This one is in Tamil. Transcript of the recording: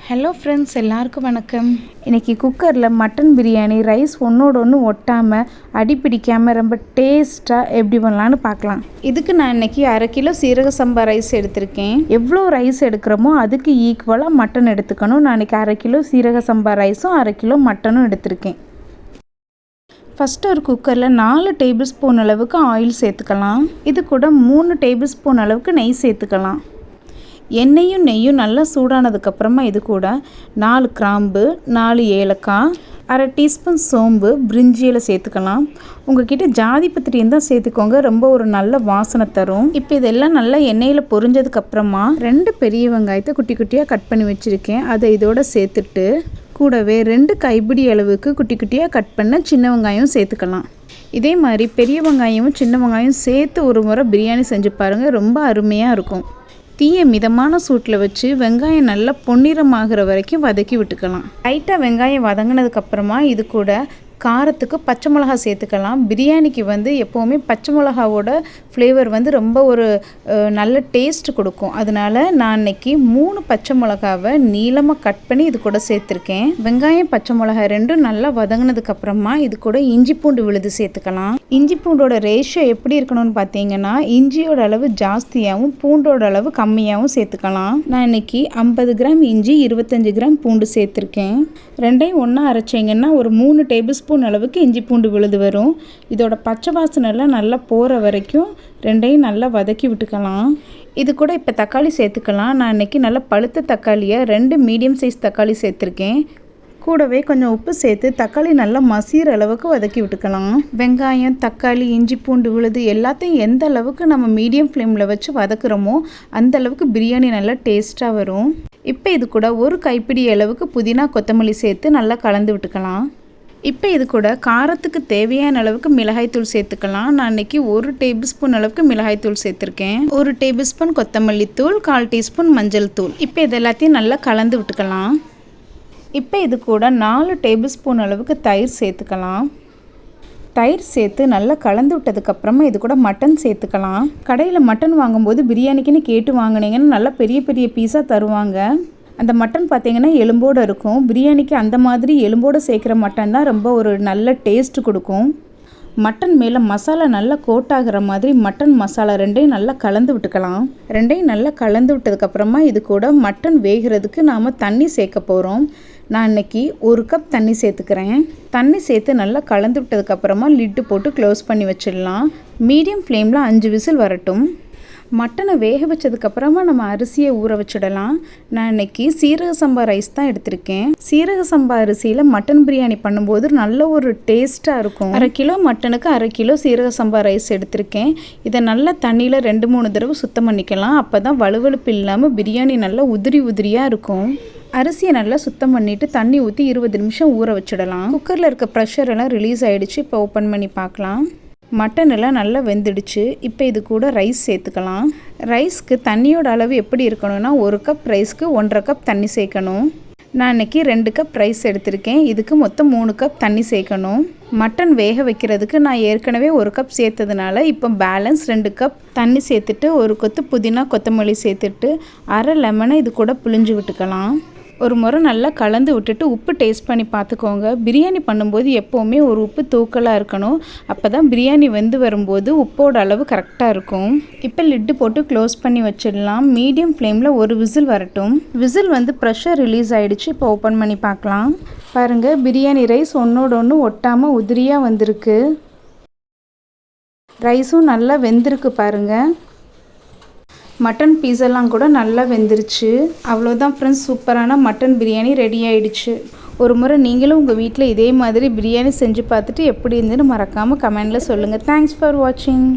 ஹலோ ஃப்ரெண்ட்ஸ், எல்லாருக்கும் வணக்கம். இன்றைக்கி குக்கரில் மட்டன் பிரியாணி ரைஸ் ஒன்றோடு ஒன்று ஒட்டாமல் அடி பிடிக்காமல் ரொம்ப டேஸ்ட்டாக எப்படி பண்ணலான்னு பார்க்கலாம். இதுக்கு நான் இன்றைக்கி 1/2 கிலோ சீரக சம்பா ரைஸ் எடுத்திருக்கேன். எவ்வளோ ரைஸ் எடுக்கிறோமோ அதுக்கு ஈக்குவலாக மட்டன் எடுத்துக்கணும். நான் இன்றைக்கி 1/2 கிலோ சீரக சம்பா ரைஸும் 1/2 கிலோ மட்டனும் எடுத்திருக்கேன். ஃபஸ்ட்டு ஒரு குக்கரில் 4 டேபிள் ஸ்பூன் அளவுக்கு ஆயில் சேர்த்துக்கலாம். இது கூட 3 டேபிள் ஸ்பூன் அளவுக்கு நெய் சேர்த்துக்கலாம். எண்ணெயும் நெய்யும் நல்லா சூடானதுக்கப்புறமா இது கூட 4 கிராம்பு, 4 ஏலக்காய், 1/2 டீஸ்பூன் சோம்பு, பிரிஞ்சியில் சேர்த்துக்கலாம். உங்கள்கிட்ட ஜாதி பத்திரி இருந்தால் சேர்த்துக்கோங்க, ரொம்ப ஒரு நல்ல வாசனை தரும். இப்போ இதெல்லாம் நல்லா எண்ணெயில் பொரிஞ்சதுக்கப்புறமா 2 பெரிய வெங்காயத்தை குட்டி குட்டியாக கட் பண்ணி வச்சுருக்கேன். அதை இதோட சேர்த்துட்டு கூடவே 2 கைப்பிடி அளவுக்கு குட்டி குட்டியாக கட் பண்ண சின்ன வெங்காயம் சேர்த்துக்கலாம். இதே மாதிரி பெரிய வெங்காயமும் சின்ன வெங்காயம் சேர்த்து ஒரு முறை பிரியாணி செஞ்சு பாருங்கள், ரொம்ப அருமையாக இருக்கும். தீயை மிதமான சூட்டில் வச்சு வெங்காயம் நல்லா பொன்னிறமாகிற வரைக்கும் வதக்கி விட்டுக்கலாம். லைட்டாக வெங்காயம் வதங்கினதுக்கப்புறமா இது கூட காரத்துக்கு பச்சை மிளகா சேர்த்துக்கலாம். பிரியாணிக்கு எப்போவுமே பச்சை மிளகாவோட ஃப்ளேவர் ரொம்ப ஒரு நல்ல டேஸ்ட் கொடுக்கும். அதனால் நான் இன்றைக்கி 3 பச்சை மிளகாவை நீளமாக கட் பண்ணி இது கூட சேர்த்துருக்கேன். வெங்காயம் பச்சை மிளகா ரெண்டும் நல்லா வதங்கினதுக்கப்புறமா இது கூட இஞ்சி பூண்டு விழுது சேர்த்துக்கலாம். இஞ்சி பூண்டோட ரேஷியோ எப்படி இருக்கணும்னு பார்த்தீங்கன்னா, இஞ்சியோட அளவு ஜாஸ்தியாகவும் பூண்டோட அளவு கம்மியாகவும் சேர்த்துக்கலாம். நான் இன்றைக்கி 50 கிராம் இஞ்சி, 25 கிராம் பூண்டு சேர்த்துருக்கேன். ரெண்டையும் ஒன்றா அரைச்சிங்கன்னா ஒரு 3 டேபிள் ஸ்பூன் அளவுக்கு இஞ்சி பூண்டு விழுது வரும். இதோட பச்சை வாசனைலாம் நல்லா போகிற வரைக்கும் ரெண்டையும் நல்லா வதக்கி விட்டுக்கலாம். இது கூட இப்போ தக்காளி சேர்த்துக்கலாம். நான் இன்றைக்கி நல்லா பழுத்த தக்காளியை 2 மீடியம் சைஸ் தக்காளி சேர்த்துருக்கேன். கூடவே கொஞ்சம் உப்பு சேர்த்து தக்காளி நல்லா மசிகிற அளவுக்கு வதக்கி விட்டுக்கலாம். வெங்காயம், தக்காளி, இஞ்சி பூண்டு விழுது எல்லாத்தையும் எந்த அளவுக்கு நம்ம மீடியம் ஃப்ளேமில் வச்சு வதக்குறோமோ அந்த அளவுக்கு பிரியாணி நல்லா டேஸ்ட்டாக வரும். இப்போ இது கூட ஒரு கைப்பிடி அளவுக்கு புதினா, கொத்தமல்லி சேர்த்து நல்லா கலந்து விட்டுக்கலாம். இப்போ இது கூட காரத்துக்கு தேவையான அளவுக்கு மிளகாய்த்தூள் சேர்த்துக்கலாம். நான் இன்றைக்கி 1 டேபிள் ஸ்பூன் அளவுக்கு மிளகாய்த்தூள் சேர்த்துருக்கேன். 1 டேபிள் ஸ்பூன் கொத்தமல்லி தூள், 1/4 டீஸ்பூன் மஞ்சள் தூள். இப்போ இது எல்லாத்தையும் நல்லா கலந்து விட்டுக்கலாம். இப்போ இது கூட 4 டேபிள் ஸ்பூன் அளவுக்கு தயிர் சேர்த்துக்கலாம். தயிர் சேர்த்து நல்லா கலந்து விட்டதுக்கப்புறமா இது கூட மட்டன் சேர்த்துக்கலாம். கடையில் மட்டன் வாங்கும்போது பிரியாணிக்குன்னு கேட்டு வாங்கினீங்கன்னா நல்லா பெரிய பெரிய பீஸாக தருவாங்க. அந்த மட்டன் பார்த்திங்கன்னா எலும்போடு இருக்கும். பிரியாணிக்கு அந்த மாதிரி எலும்போடு சேர்க்குற மட்டன் தான் ரொம்ப ஒரு நல்ல டேஸ்ட்டு கொடுக்கும். மட்டன் மேலே மசாலா நல்லா கோட் ஆகிற மாதிரி மட்டன் மசாலா ரெண்டையும் நல்லா கலந்து விட்டுக்கலாம். ரெண்டையும் நல்லா கலந்து விட்டதுக்கப்புறமா இது கூட மட்டன் வேகிறதுக்கு நாம் தண்ணி சேர்க்க போகிறோம். நான் இன்றைக்கி 1 கப் தண்ணி சேர்த்துக்கிறேன். தண்ணி சேர்த்து நல்லா கலந்து விட்டதுக்கப்புறமா லிட்டு போட்டு க்ளோஸ் பண்ணி வச்சிடலாம். மீடியம் ஃப்ளேமில் 5 விசில் வரட்டும். மட்டனை வேக வச்சதுக்கப்புறமா நம்ம அரிசியை ஊற வச்சிடலாம். நான் இன்றைக்கி சீரக சம்பா ரைஸ் தான் எடுத்திருக்கேன். சீரக சம்பா அரிசியில் மட்டன் பிரியாணி பண்ணும்போது நல்ல ஒரு டேஸ்ட்டாக இருக்கும். 1/2 கிலோ மட்டனுக்கு 1/2 கிலோ சீரக சம்பா ரைஸ் எடுத்திருக்கேன். இதை நல்லா தண்ணியில் 2-3 தடவை சுத்தம் பண்ணிக்கலாம். அப்போ தான் வலுவலுப்பு இல்லாமல் பிரியாணி நல்லா உதிரி உதிரியாக இருக்கும். அரிசியை நல்லா சுத்தம் பண்ணிவிட்டு தண்ணி ஊற்றி 20 நிமிஷம் ஊற வச்சிடலாம். குக்கரில் இருக்க ப்ரெஷர் எல்லாம் ரிலீஸ் ஆகிடுச்சு. இப்போ ஓப்பன் பண்ணி பார்க்கலாம். மட்டன் எல்லாம் நல்லா வெந்துடுச்சு. இப்போ இது கூட ரைஸ் சேர்த்துக்கலாம். ரைஸ்க்கு தண்ணியோட அளவு எப்படி இருக்கணும்னா, 1 கப் ரைஸ்க்கு 1/2 கப் தண்ணி சேர்க்கணும். நான் இன்றைக்கி 2 கப் ரைஸ் எடுத்திருக்கேன். இதுக்கு மொத்தம் 3 கப் தண்ணி சேர்க்கணும். மட்டன் வேக வைக்கிறதுக்கு நான் ஏற்கனவே 1 கப் சேர்த்ததுனால இப்போ பேலன்ஸ் 2 கப் தண்ணி சேர்த்துட்டு 1 கொத்து புதினா, கொத்தமல்லி சேர்த்துட்டு 1/2 லெமனை இது கூட புழிஞ்சு விட்டுக்கலாம். ஒரு முறை நல்லா கலந்து விட்டுட்டு உப்பு டேஸ்ட் பண்ணி பார்த்துக்கோங்க. பிரியாணி பண்ணும்போது எப்போவுமே ஒரு உப்பு தூக்கலாக இருக்கணும். அப்போ தான் பிரியாணி வெந்து வரும்போது உப்போட அளவு கரெக்டாக இருக்கும். இப்போ லிட்டு போட்டு க்ளோஸ் பண்ணி வச்சிடலாம். மீடியம் ஃப்ளேமில் 1 விசில் வரட்டும். விசில் ப்ரெஷர் ரிலீஸ் ஆகிடுச்சு. இப்போ ஓப்பன் பண்ணி பார்க்கலாம். பாருங்கள், பிரியாணி ரைஸ் ஒன்றோட ஒன்று ஒட்டாமல் உதிரியாக வந்திருக்கு. ரைஸும் நல்லா வெந்திருக்கு பாருங்கள். மட்டன் பீஸெல்லாம் கூட நல்லா வெந்துருச்சு. அவ்வளோதான் ஃப்ரெண்ட்ஸ், சூப்பரான மட்டன் பிரியாணி ரெடி ஆகிடுச்சு. ஒரு முறை நீங்களும் உங்கள் வீட்டில் இதே மாதிரி பிரியாணி செஞ்சு பார்த்துட்டு எப்படி இருந்துன்னு மறக்காமல் கமெண்டில் சொல்லுங்கள். தேங்க்ஸ் ஃபார் வாட்சிங்.